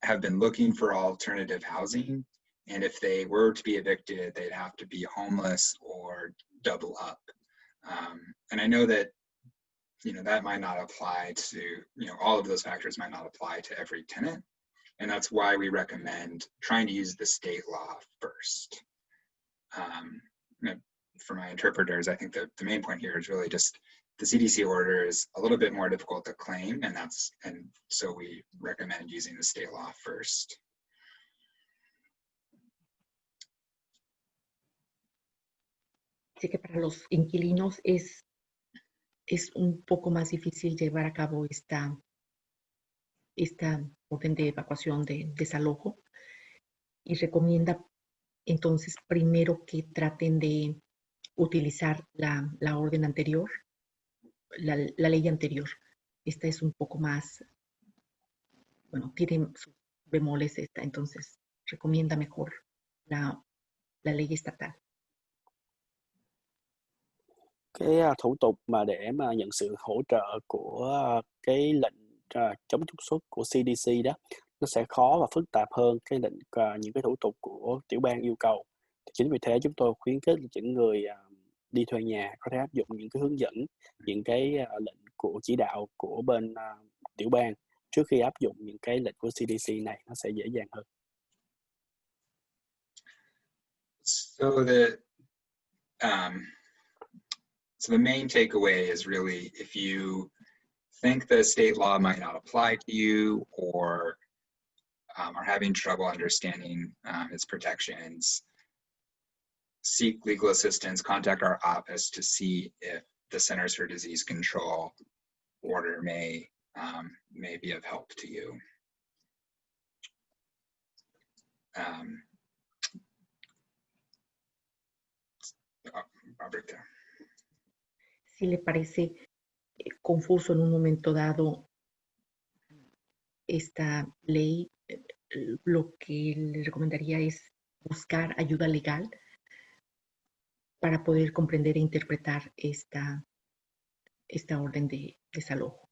have been looking for alternative housing, and if they were to be evicted, they'd have to be homeless or double up. And I know that that might not apply to, all of those factors might not apply to every tenant. And that's why we recommend trying to use the state law first. For my interpreters, I think the main point here is really just the CDC order is a little bit more difficult to claim, and so we recommend using the state law first. Así que para los inquilinos es un poco más difícil llevar a cabo esta orden de evacuación, de desalojo, y recomienda entonces primero que traten de utilizar la orden anterior, la ley anterior. Esta es un poco más, tiene sus bemoles esta, entonces recomienda mejor la ley estatal. Cái thủ tục mà để mà nhận sự hỗ trợ của cái lệnh chống trục xuất của CDC đó, nó sẽ khó và phức tạp hơn những cái thủ tục của tiểu bang yêu cầu. Chính vì thế chúng tôi khuyến khích những người đi thuê nhà có thể áp dụng những cái hướng dẫn, những cái lệnh của chỉ đạo của bên tiểu bang trước khi áp dụng những cái lệnh của CDC này, nó sẽ dễ dàng hơn. So the main takeaway is really, if you think the state law might not apply to you, or are having trouble understanding its protections, seek legal assistance, contact our office to see if the Centers for Disease Control order may be of help to you. Roberta. Si le parece confuso en un momento dado esta ley, lo que le recomendaría es buscar ayuda legal para poder comprender e interpretar esta esta orden de desalojo.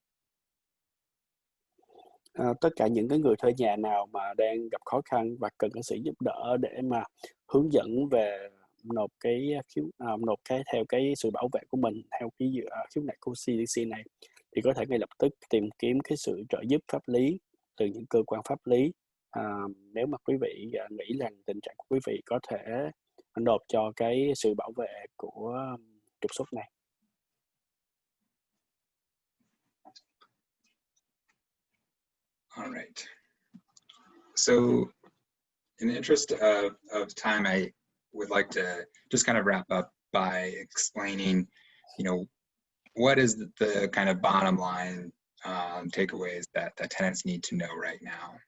Tất cả những cái người thuê nhà nào mà đang gặp khó khăn và cần cái sự giúp đỡ để mà hướng dẫn về nộp cái theo cái sự bảo vệ của mình theo cái khiếu nại của CDC này, thì có thể ngay lập tức tìm kiếm cái sự trợ giúp pháp lý từ những cơ quan pháp lý. Nếu mà quý vị nghĩ rằng tình trạng của quý vị có thể nộp cho cái sự bảo vệ của trục xuất này. All right. So in the interest of time, I would like to just kind of wrap up by explaining, what is the kind of bottom line takeaways that tenants need to know right now.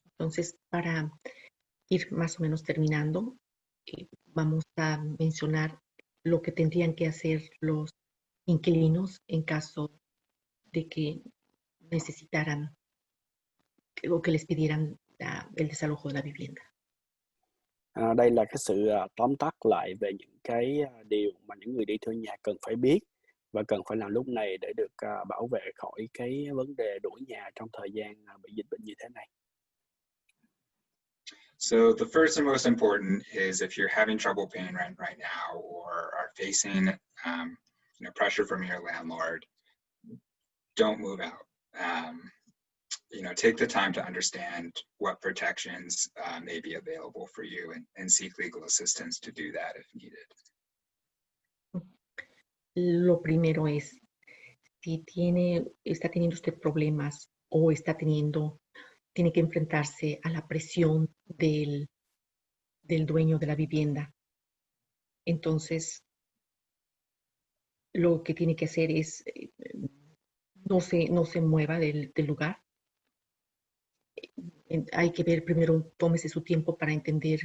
Entonces, para ir más o menos terminando, vamos a mencionar lo que tendrían que hacer los inquilinos en caso de que necesitaran o que les pidieran el desalojo de la vivienda. Đây là cái sự tóm tắt lại về những cái điều mà những người đi thuê nhà cần phải biết và cần phải làm lúc này để được bảo vệ khỏi cái vấn đề đuổi nhà trong thời gian bị dịch bệnh như thế này. So the first and most important is if you're having trouble paying rent right now or are facing pressure from your landlord, don't move out. Take the time to understand what protections may be available for you and seek legal assistance to do that if needed. Lo primero es, si está teniendo usted problemas o tiene que enfrentarse a la presión del dueño de la vivienda, entonces lo que tiene que hacer es no se mueva del lugar. Hay que ver primero, tómese su tiempo para entender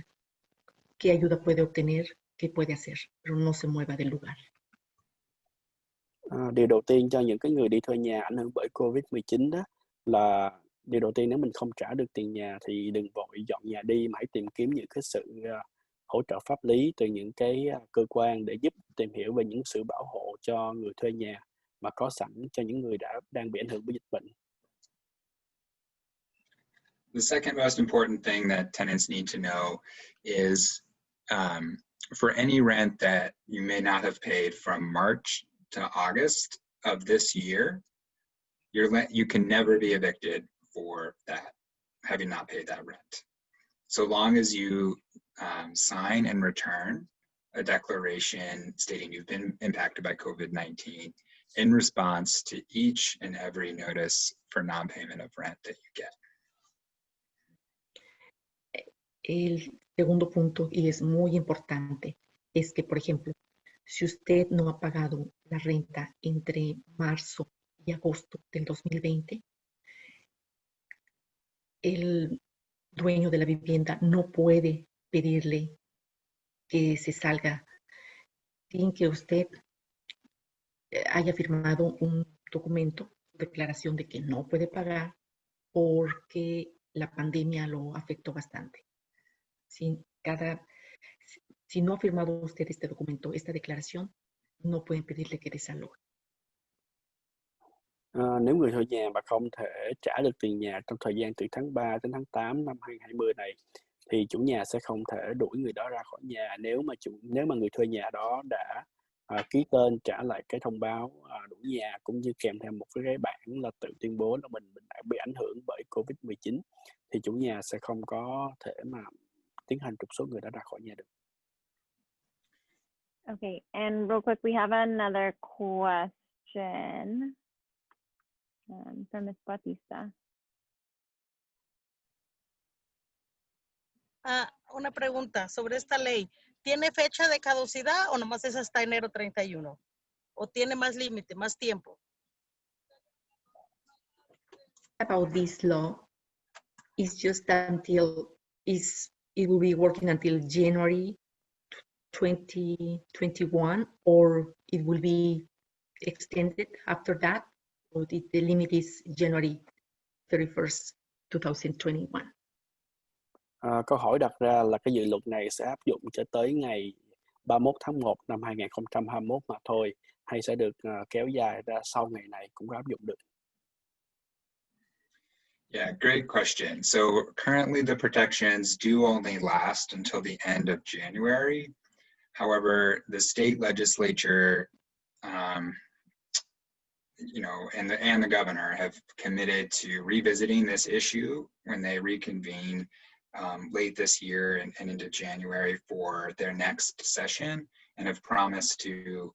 qué ayuda puede obtener, qué puede hacer, pero no se mueva del lugar. Điều đầu tiên cho những cái người đi thuê nhà ảnh hưởng bởi COVID-19 đó là điều đầu tiên, nếu mình không trả được tiền nhà thì đừng vội dọn nhà đi, mà hãy tìm kiếm những cái sự hỗ trợ pháp lý từ những cái cơ quan để giúp tìm hiểu về những sự bảo hộ cho người thuê nhà mà có sẵn cho những người đang bị ảnh hưởng bởi dịch bệnh. The second most important thing that tenants need to know is for any rent that you may not have paid from March to August of this year, you can never be evicted for that, having not paid that rent. So long as you sign and return a declaration stating you've been impacted by COVID-19 in response to each and every notice for non-payment of rent that you get. El segundo punto, y es muy importante, es que, por ejemplo, si usted no ha pagado la renta entre marzo y agosto del 2020, el dueño de la vivienda no puede pedirle que se salga sin que usted haya firmado un documento, declaración de que no puede pagar porque la pandemia lo afectó bastante. Si no ha firmado usted este documento, esta declaración, no pueden pedirle que desaloje. Nếu người thuê nhà mà không thể trả được tiền nhà trong thời gian từ tháng 3 đến tháng 8 năm 2020 này, thì chủ nhà sẽ không thể đuổi người đó ra khỏi nhà nếu mà người thuê nhà đó đã ký tên trả lại cái thông báo đuổi nhà, cũng như kèm theo một cái bản là tự tuyên bố là mình đã bị ảnh hưởng bởi COVID-19, thì chủ nhà sẽ không có thể mà tiến hành trục xuất người đó ra khỏi nhà được. Okay, and real quick, we have another question from Ms. Bautista. Una pregunta sobre esta ley. ¿Tiene fecha de caducidad o nomás es hasta enero 31? ¿O tiene más límite, más tiempo? About this law, it's just it will be working until January 2021, or it will be extended after that, or the limit is January 31st, 2021. Câu hỏi đặt ra là cái dự luật này sẽ áp dụng cho tới ngày 31 tháng 1 năm 2021 mà thôi, hay sẽ được kéo dài ra sau ngày này cũng có áp dụng được? Yeah, great question. So currently the protections do only last until the end of January. However, the state legislature, and the governor have committed to revisiting this issue when they reconvene late this year and into January for their next session, and have promised to,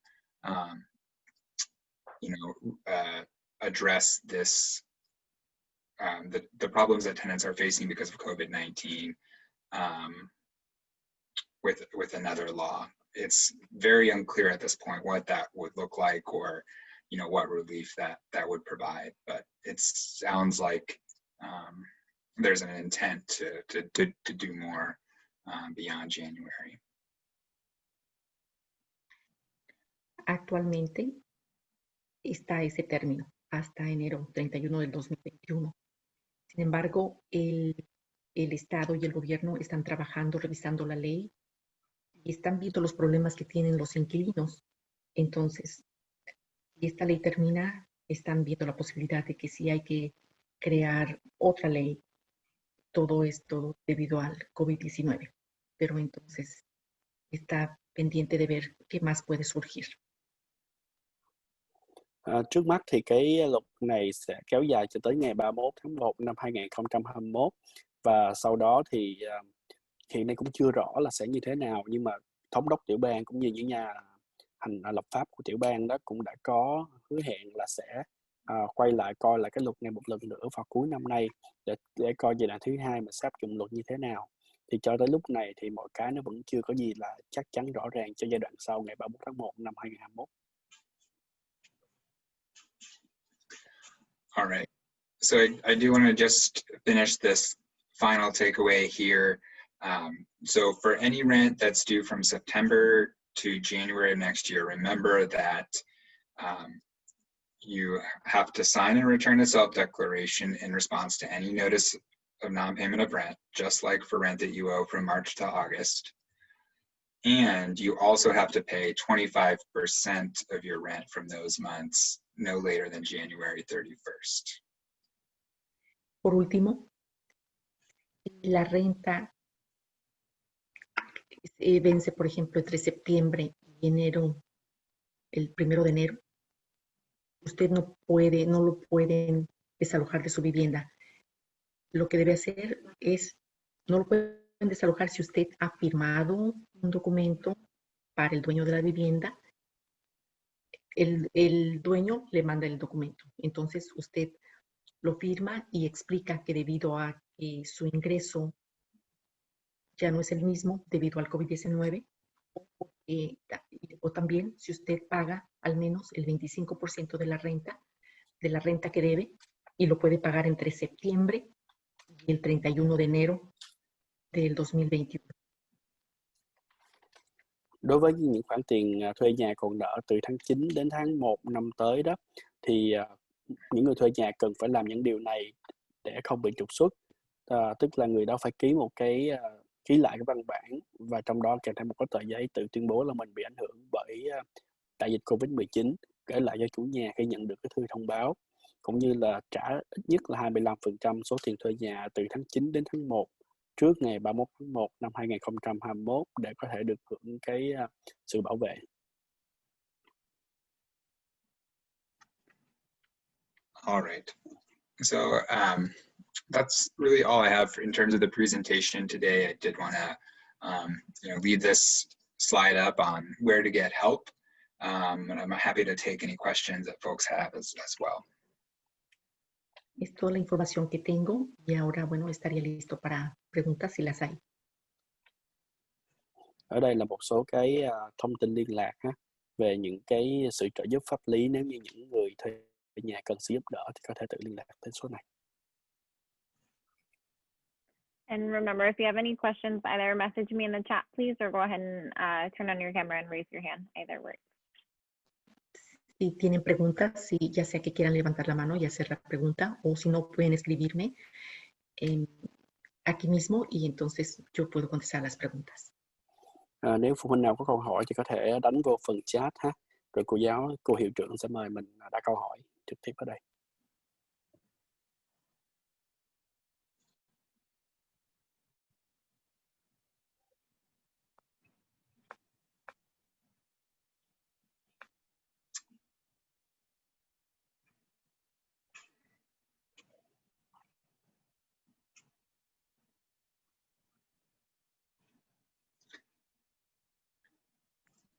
address this, the problems that tenants are facing because of COVID-19 with another law. It's very unclear at this point what that would look like, or what relief that would provide, but it sounds like there's an intent to do more beyond January. Actualmente está ese término hasta enero 31 del 2021. Sin embargo, el Estado y el gobierno están trabajando, revisando la ley y están viendo los problemas que tienen los inquilinos. Entonces, si esta ley termina, están viendo la posibilidad de que sí hay que crear otra ley. Todo esto debido al COVID-19. Pero entonces está pendiente de ver qué más puede surgir. Trước mắt thì cái luật này sẽ kéo dài cho tới ngày 31 tháng 1 năm 2021, và sau đó thì hiện nay cũng chưa rõ là sẽ như thế nào, nhưng mà thống đốc tiểu bang cũng như những nhà lập pháp của tiểu bang đó cũng đã có hứa hẹn là sẽ quay lại coi lại cái luật này một lần nữa vào cuối năm nay để coi giai đoạn thứ hai mà sắp dụng luật như thế nào. Thì cho tới lúc này thì mọi cái nó vẫn chưa có gì là chắc chắn rõ ràng cho giai đoạn sau ngày 31 tháng 1 năm 2021. All right. So I do want to just finish this final takeaway here. So for any rent that's due from September to January of next year, remember that you have to sign and return a self-declaration in response to any notice of non-payment of rent, just like for rent that you owe from March to August. And you also have to pay 25% of your rent from those months no later than January 31st. Por último, la renta vence, por ejemplo, entre septiembre y enero, el 1 de enero. Usted no lo pueden desalojar de su vivienda. Lo que debe hacer es, no lo pueden desalojar si usted ha firmado un documento para el dueño de la vivienda. El dueño le manda el documento. Entonces usted lo firma y explica que debido a que su ingreso ya no es el mismo debido al COVID-19, o también si usted paga al menos el 25% de la renta que debe, y lo puede pagar entre septiembre y el 31 de enero del 2021. Đối với những khoản tiền thuê nhà còn nợ từ tháng 9 đến tháng 1 năm tới đó, thì những người thuê nhà cần phải làm những điều này để không bị trục xuất. Tức là người đó phải ký lại cái văn bản, và trong đó kèm theo một cái tờ giấy tự tuyên bố là mình bị ảnh hưởng bởi đại dịch Covid-19, gửi lại cho chủ nhà khi nhận được cái thư thông báo, cũng như là trả ít nhất là 25% số tiền thuê nhà từ tháng 9 đến tháng 1 trước ngày 31 tháng 1 năm 2021 để có thể được hưởng cái sự bảo vệ. All right. So that's really all I have in terms of the presentation today. I did want to leave this slide up on where to get help, and I'm happy to take any questions that folks have as well. Es toda la información que tengo, y ahora, bueno, estaría listo para preguntas si las hay. Ở đây là một số cái thông tin liên lạc về những cái sự trợ giúp pháp lý nếu như những người thuê nhà cần sự giúp đỡ thì có thể tự liên lạc đến số này. And remember, if you have any questions, either message me in the chat, please, or go ahead and turn on your camera and raise your hand. Either works. Si tienen preguntas, ya sea que quieran levantar la mano y hacer la pregunta, o si no, pueden escribirme aquí mismo y entonces yo puedo contestar las preguntas. Nếu phụ huynh nào có câu hỏi thì có thể đánh vô phần chat ha, rồi cô hiệu trưởng sẽ mời mình đặt câu hỏi trực tiếp ở đây.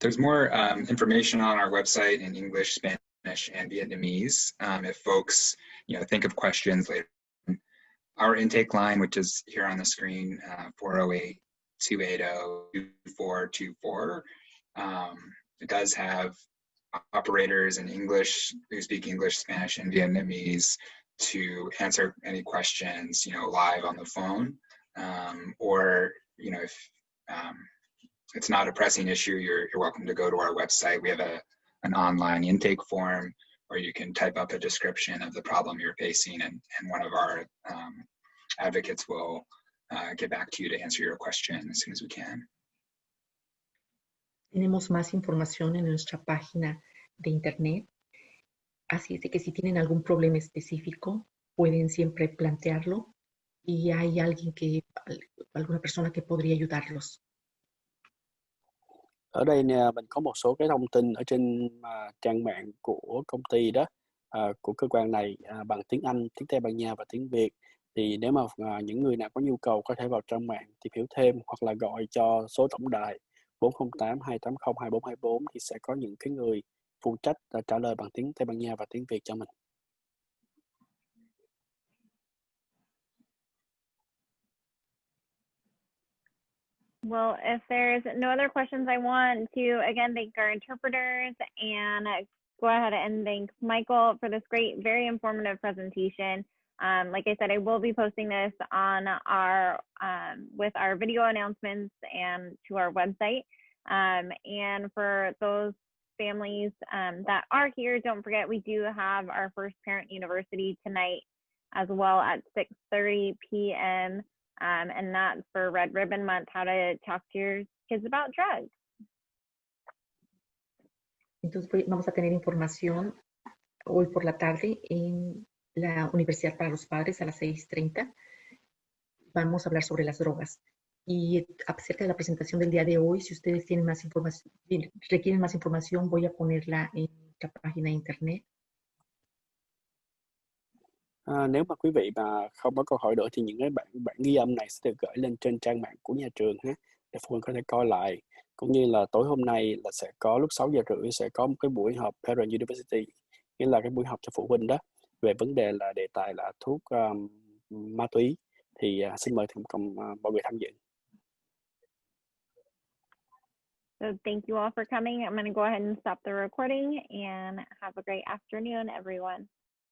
There's more information on our website in English, Spanish, and Vietnamese. If folks, think of questions later. Our intake line, which is here on the screen, 408-280-2424. It does have operators in English who speak English, Spanish, and Vietnamese to answer any questions, live on the phone, or if it's not a pressing issue, you're welcome to go to our website. We have an online intake form where you can type up a description of the problem you're facing, and one of our advocates will get back to you to answer your question as soon as we can. Tenemos más información en nuestra página de internet, así es de que si tienen algún problema específico, pueden siempre plantearlo y hay alguna persona que podría ayudarlos. Ở đây nè, mình có một số cái thông tin ở trên trang mạng của công ty đó, của cơ quan này bằng tiếng Anh, tiếng Tây Ban Nha và tiếng Việt. Thì nếu mà những người nào có nhu cầu có thể vào trang mạng tìm hiểu thêm hoặc là gọi cho số tổng đài 408-280-2424 thì sẽ có những cái người phụ trách trả lời bằng tiếng Tây Ban Nha và tiếng Việt cho mình. Well, if there's no other questions, I want to again thank our interpreters and go ahead and thank Michael for this great, very informative presentation. Like I said, I will be posting this on our with our video announcements and to our website. And for those families that are here, don't forget we do have our first parent university tonight as well at 6:30 p.m. And that's for Red Ribbon Month, how to talk to your kids about drugs. Entonces vamos a tener información hoy por la tarde en la Universidad para los Padres a las 6:30. Vamos a hablar sobre las drogas. Y acerca de la presentación del día de hoy, si ustedes tienen más información, requieren más información, voy a ponerla en la página de internet. Nếu mà quý vị mà không có câu hỏi nữa thì những cái bản ghi âm này sẽ được gửi lên trên trang mạng của nhà trường ha, để phụ huynh có thể coi lại. Cũng như là tối hôm nay là sẽ có lúc 6:30 sẽ có một cái buổi họp Parent University, nghĩa là cái buổi họp cho phụ huynh đó, về vấn đề là đề tài là thuốc ma túy. Thì xin mời mọi người tham dự. So thank you all for coming. I'm going to go ahead and stop the recording and have a great afternoon, everyone.